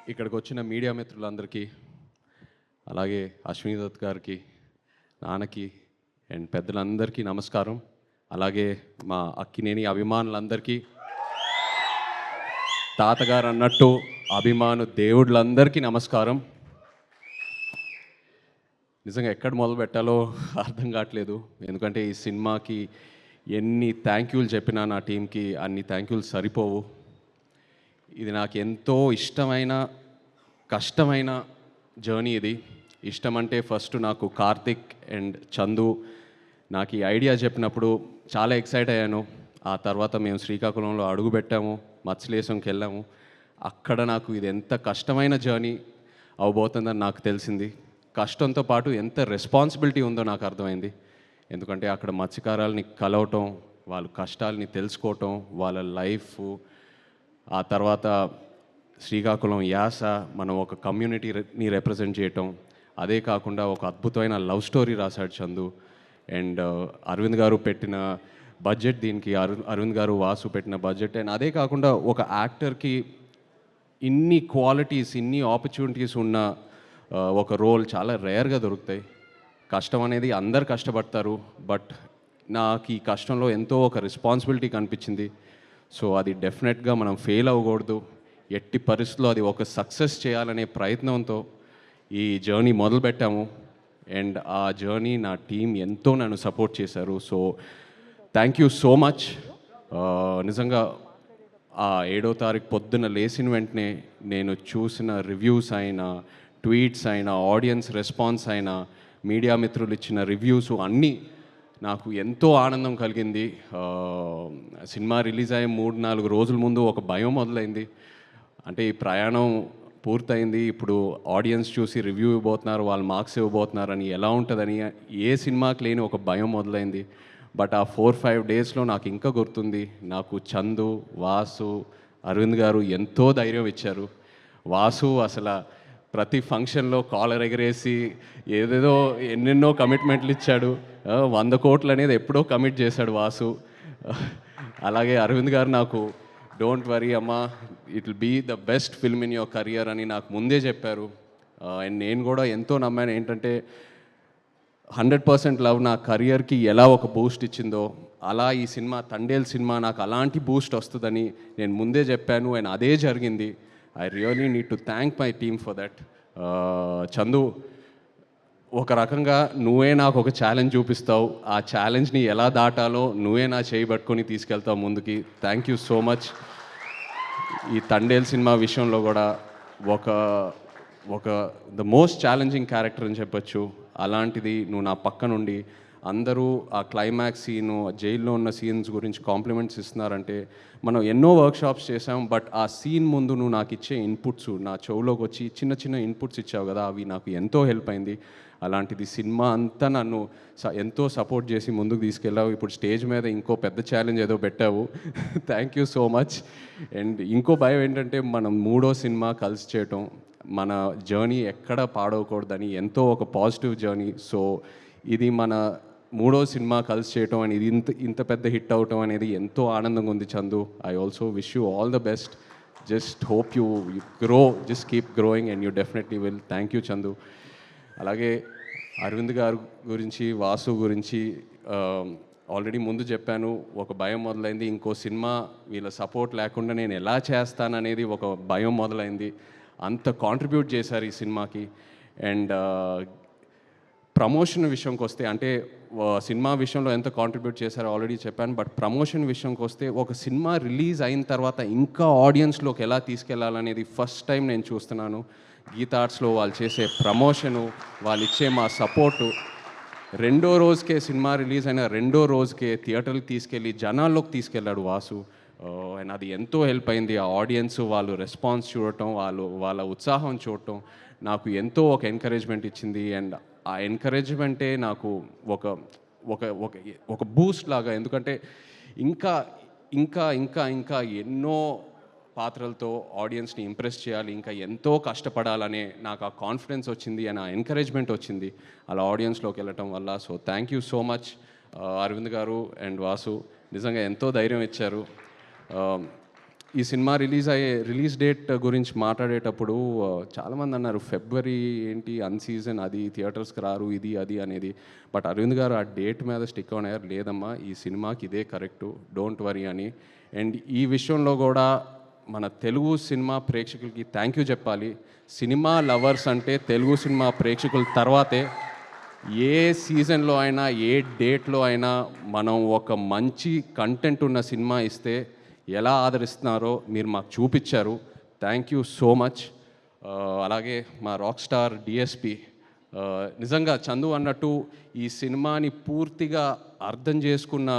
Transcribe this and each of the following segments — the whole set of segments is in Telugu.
ఇక్కడికి వచ్చిన మీడియా మిత్రులందరికీ, అలాగే అశ్విని దత్ గారికి, నాన్నకి అండ్ పెద్దలందరికీ నమస్కారం. అలాగే మా అక్కినేని అభిమానులందరికీ, తాతగారు అన్నట్టు అభిమాను దేవుళ్ళందరికీ నమస్కారం. నిజంగా ఎక్కడ మొదలు పెట్టాలో అర్థం కావట్లేదు. ఎందుకంటే ఈ సినిమాకి ఎన్ని థ్యాంక్ యూలు చెప్పినా నా టీంకి అన్ని థ్యాంక్ యూలు సరిపోవు. ఇది నాకు ఎంతో ఇష్టమైన, కష్టమైన జర్నీ ఇది. ఇష్టం అంటే ఫస్ట్ నాకు కార్తిక్ అండ్ చందు నాకు ఈ ఐడియా చెప్పినప్పుడు చాలా ఎక్సైట్ అయ్యాను. ఆ తర్వాత మేము శ్రీకాకుళంలో అడుగుపెట్టాము, మత్స్యలేశంకి వెళ్ళాము. అక్కడ నాకు ఇది ఎంత కష్టమైన జర్నీ అవబోతుందని నాకు తెలిసింది. కష్టంతో పాటు ఎంత రెస్పాన్సిబిలిటీ ఉందో నాకు అర్థమైంది. ఎందుకంటే అక్కడ మత్స్యకారులని కలవటం, వాళ్ళ కష్టాలని తెలుసుకోవటం, వాళ్ళ లైఫ్, ఆ తర్వాత శ్రీకాకుళం యాస, మనం ఒక కమ్యూనిటీని రిప్రజెంట్ చేయటం, అదే కాకుండా ఒక అద్భుతమైన లవ్ స్టోరీ రాశాడు చందు. అండ్ అరవింద్ గారు పెట్టిన బడ్జెట్ దీనికి, అరవింద్ గారు వాసు పెట్టిన బడ్జెట్. అండ్ అదే కాకుండా ఒక యాక్టర్కి ఇన్ని క్వాలిటీస్, ఇన్ని ఆపర్చునిటీస్ ఉన్న ఒక రోల్ చాలా రేర్గా దొరుకుతాయి. కష్టం అనేది అందరు కష్టపడతారు, బట్ నాకు ఈ కష్టంలో ఎంతో ఒక రెస్పాన్సిబిలిటీ కనిపించింది. సో అది డెఫినెట్గా మనం ఫెయిల్ అవ్వకూడదు, ఎట్టి పరిస్థితుల్లో అది ఒక సక్సెస్ చేయాలనే ప్రయత్నంతో ఈ జర్నీ మొదలుపెట్టాము. అండ్ ఆ జర్నీ నా టీం ఎంతో నన్ను సపోర్ట్ చేశారు. So thank you so much. నిజంగా ఆ 7వ తారీఖు పొద్దున్న లేచిన వెంటనే నేను చూసిన రివ్యూస్ అయినా, ట్వీట్స్ అయినా, ఆడియన్స్ రెస్పాన్స్ అయినా, మీడియా మిత్రులు ఇచ్చిన రివ్యూస్ అన్నీ నాకు ఎంతో ఆనందం కలిగింది. సినిమా రిలీజ్ అయ్యే 3-4 రోజుల ముందు ఒక భయం మొదలైంది. అంటే ఈ ప్రయాణం పూర్తయింది, ఇప్పుడు ఆడియన్స్ చూసి రివ్యూ ఇవ్వబోతున్నారు, వాళ్ళు మార్క్స్ ఇవ్వబోతున్నారని, ఎలా ఉంటుందని ఏ సినిమాకి లేని ఒక భయం మొదలైంది. బట్ ఆ 4-5 డేస్లో నాకు ఇంకా గుర్తుంది, నాకు చందు, వాసు, అరవింద్ గారు ఎంతో ధైర్యం ఇచ్చారు. వాసు అసలు ప్రతి ఫంక్షన్లో కాలర్ ఎగరేసి ఏదేదో ఎన్నెన్నో కమిట్మెంట్లు ఇచ్చాడు. 100 కోట్లు అనేది ఎప్పుడో కమిట్ చేశాడు వాసు. అలాగే అరవింద్ గారు నాకు డోంట్ వరీ అమ్మా, it will be the best film in your career అని నాకు ముందే చెప్పారు. అండ్ నేను కూడా ఎంతో నమ్మాను. ఏంటంటే 100% లవ్ నా కెరియర్కి ఎలా ఒక బూస్ట్ ఇచ్చిందో, అలా ఈ సినిమా తండేల్ సినిమా నాకు అలాంటి బూస్ట్ వస్తుందని నేను ముందే చెప్పాను. అండ్ అదే జరిగింది. I really need to thank my team for that. Chandu, ఒక రకంగా నువ్వే నాకు ఒక ఛాలెంజ్ చూపిస్తావు, ఆ ఛాలెంజ్ని ఎలా దాటాలో నువ్వే నా చేయి పట్టుకొని తీసుకెళ్తావు ముందుకి. Thank you so much. ఈ తండేల్ సినిమా విషయంలో కూడా ఒక ఒక ద మోస్ట్ ఛాలెంజింగ్ క్యారెక్టర్ అని చెప్పొచ్చు. అలాంటిది నువ్వు నా పక్క నుండి అందరూ ఆ క్లైమాక్స్ సీను, జైల్లో ఉన్న సీన్స్ గురించి కాంప్లిమెంట్స్ ఇస్తున్నారంటే, మనం ఎన్నో వర్క్షాప్స్ చేసాం, బట్ ఆ సీన్ ముందు నువ్వు నాకు ఇచ్చే ఇన్పుట్స్, నా చెవులోకి వచ్చి చిన్న చిన్న ఇన్పుట్స్ ఇచ్చావు కదా, అవి నాకు ఎంతో హెల్ప్ అయింది. అలాంటిది సినిమా అంతా నన్ను ఎంతో సపోర్ట్ చేసి ముందుకు తీసుకెళ్ళావు. ఇప్పుడు స్టేజ్ మీద ఇంకో పెద్ద ఛాలెంజ్ ఏదో పెట్టావు. Thank you so much. And ఇంకో భయం ఏంటంటే, మనం 3వ సినిమా కలిసి చేయటం, మన జర్నీ ఎక్కడ పాడవకూడదని ఎంతో ఒక పాజిటివ్ జర్నీ. సో ఇది మన 3వ సినిమా కలిసి చేయటం అనేది ఇంత పెద్ద హిట్ అవటం అనేది ఎంతో ఆనందంగా ఉంది Chandu. I also wish you all the best. Just hope you grow, just keep growing and you definitely will. Thank you Chandu. అలాగే అరవింద్ గారు గురించి, వాసు గురించి ఆల్రెడీ ముందు చెప్పాను. ఒక భయం మొదలైంది, ఇంకో సినిమా వీళ్ళ సపోర్ట్ లేకుండా నేను ఎలా చేస్తాననేది ఒక భయం మొదలైంది. అంత కాంట్రిబ్యూట్ చేశారు ఈ సినిమాకి. అండ్ ప్రమోషన్ విషయంకి వస్తే, అంటే సినిమా విషయంలో ఎంత కాంట్రిబ్యూట్ చేశారో ఆల్రెడీ చెప్పాను, బట్ ప్రమోషన్ విషయంకి వస్తే ఒక సినిమా రిలీజ్ అయిన తర్వాత ఇంకా ఆడియన్స్లోకి ఎలా తీసుకెళ్లాలనేది ఫస్ట్ టైం నేను చూస్తున్నాను. గీతా ఆర్ట్స్లో వాళ్ళు చేసే ప్రమోషను, వాళ్ళు ఇచ్చే మా సపోర్టు, 2వ రోజుకే సినిమా రిలీజ్ అయిన 2వ రోజుకే థియేటర్కి తీసుకెళ్ళి జనాల్లోకి తీసుకెళ్ళాడు వాసు. అండ్ అది ఎంతో హెల్ప్ అయింది. ఆ ఆడియన్స్ వాళ్ళు రెస్పాన్స్ చూడటం, వాళ్ళ ఉత్సాహం చూడటం నాకు ఎంతో ఒక ఎంకరేజ్మెంట్ ఇచ్చింది. అండ్ ఆ ఎంకరేజ్మెంటే నాకు ఒక ఒక ఒక ఒక బూస్ట్ లాగా. ఎందుకంటే ఇంకా ఇంకా ఇంకా ఇంకా ఎన్నో పాత్రలతో ఆడియన్స్ని ఇంప్రెస్ చేయాలి, ఇంకా ఎంతో కష్టపడాలనే నాకు ఆ కాన్ఫిడెన్స్ వచ్చింది, అండ్ ఆ ఎంకరేజ్మెంట్ వచ్చింది అలా ఆడియన్స్లోకి వెళ్ళటం వల్ల. So thank you so much Aravind garu and Vasu, నిజంగా ఎంతో ధైర్యం ఇచ్చారు. ఈ సినిమా రిలీజ్ డేట్ గురించి మాట్లాడేటప్పుడు చాలామంది అన్నారు ఫిబ్రవరి ఏంటి అన్సీజన్, అది థియేటర్స్కి రారు, ఇది అది అనేది. బట్ అరవింద్ గారు ఆ డేట్ మీద స్టిక్ ఆన్ అయ్యారు, లేదమ్మా ఈ సినిమాకి ఇదే కరెక్టు, డోంట్ వరీ అని. అండ్ ఈ విషయంలో కూడా మన తెలుగు సినిమా ప్రేక్షకులకి థ్యాంక్ యూ చెప్పాలి. సినిమా లవర్స్ అంటే తెలుగు సినిమా ప్రేక్షకుల తర్వాతే. ఏ సీజన్లో అయినా ఏ డేట్లో అయినా మనం ఒక మంచి కంటెంట్ ఉన్న సినిమా ఇస్తే ఎలా ఆదరిస్తున్నారో మీరు మాకు చూపించారు. Thank you so much. అలాగే మా రాక్ స్టార్ డిఎస్పి, నిజంగా చందు అన్నట్టు ఈ సినిమాని పూర్తిగా అర్థం చేసుకున్న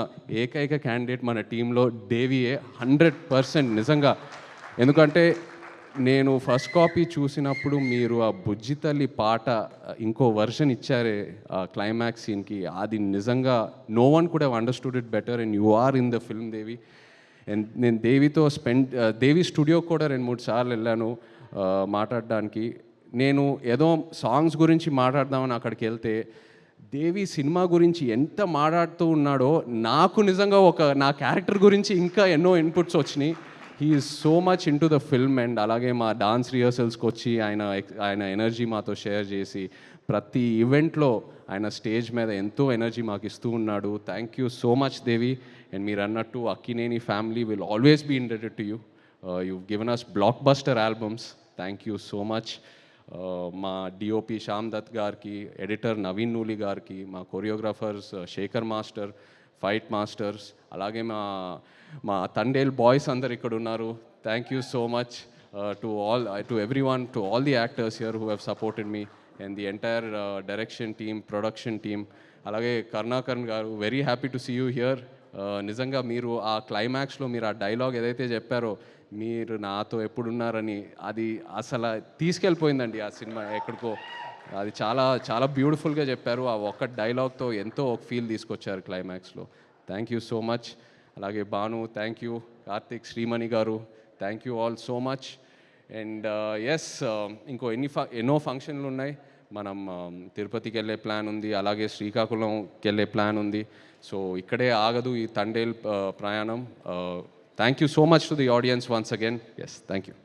ఏకైక క్యాండిడేట్ మన టీంలో దేవియే, 100% నిజంగా. ఎందుకంటే నేను ఫస్ట్ కాపీ చూసినప్పుడు మీరు ఆ బుజ్జి తల్లి పాట ఇంకో వర్షన్ ఇచ్చారే ఆ క్లైమాక్స్ సీన్కి, అది నిజంగా no one could have understood it better and you are in the film Devi. And నేను దేవితో దేవి స్టూడియోకి కూడా 2-3 సార్లు వెళ్ళాను మాట్లాడడానికి. నేను ఏదో సాంగ్స్ గురించి మాట్లాడదామని అక్కడికి వెళ్తే దేవి సినిమా గురించి ఎంత మాట్లాడుతూ ఉన్నాడో నాకు నిజంగా నా క్యారెక్టర్ గురించి ఇంకా ఎన్నో ఇన్పుట్స్ వచ్చినాయి. He is so much in to the film. And అలాగే మా డాన్స్ రిహర్సల్స్కి వచ్చి ఆయన ఎనర్జీ మాతో షేర్ చేసి ప్రతి ఈవెంట్లో ఆయన స్టేజ్ మీద ఎంతో ఎనర్జీ మాకు ఇస్తూ ఉన్నాడు. Thank you so much Devi. And మీరు అన్నట్టు Akkineni family will always be indebted to you. You given us blockbuster albums. Thank you so much. మా డిఓపి శ్యామ్ దత్ గారికి, ఎడిటర్ నవీన్ నూలి గారికి, మా choreographers Sekhar master, fight masters, అలాగే మా తండేల్ బాయ్స్ అందరు ఇక్కడ ఉన్నారు. Thank you so much to everyone, to all the actors here who have supported me and the entire direction team, production team. అలాగే Karunakaran garu, very happy to see you here. నిజంగా మీరు ఆ క్లైమాక్స్లో మీరు ఆ డైలాగ్ ఏదైతే చెప్పారో, మీరు నాతో ఎప్పుడున్నారని, అది అసలు తీసుకెళ్ళిపోయిందండి ఆ సినిమా ఎక్కడికో. అది చాలా చాలా బ్యూటిఫుల్గా చెప్పారు. ఆ ఒక్క డైలాగ్తో ఎంతో ఒక ఫీల్ తీసుకొచ్చారు క్లైమాక్స్లో. Thank you so much. అలాగే Bhanu, thank you. Karthik, Srimani garu, thank you all so much. And yes, ఇంకో ఎన్నో ఫంక్షన్లు ఉన్నాయి. మనం తిరుపతికి వెళ్ళే ప్లాన్ ఉంది, అలాగే శ్రీకాకుళంకి వెళ్ళే ప్లాన్ ఉంది. సో ఇక్కడే ఆగదు ఈ తండేల్ ప్రయాణం. Thank you so much to the audience once again. Yes, thank you.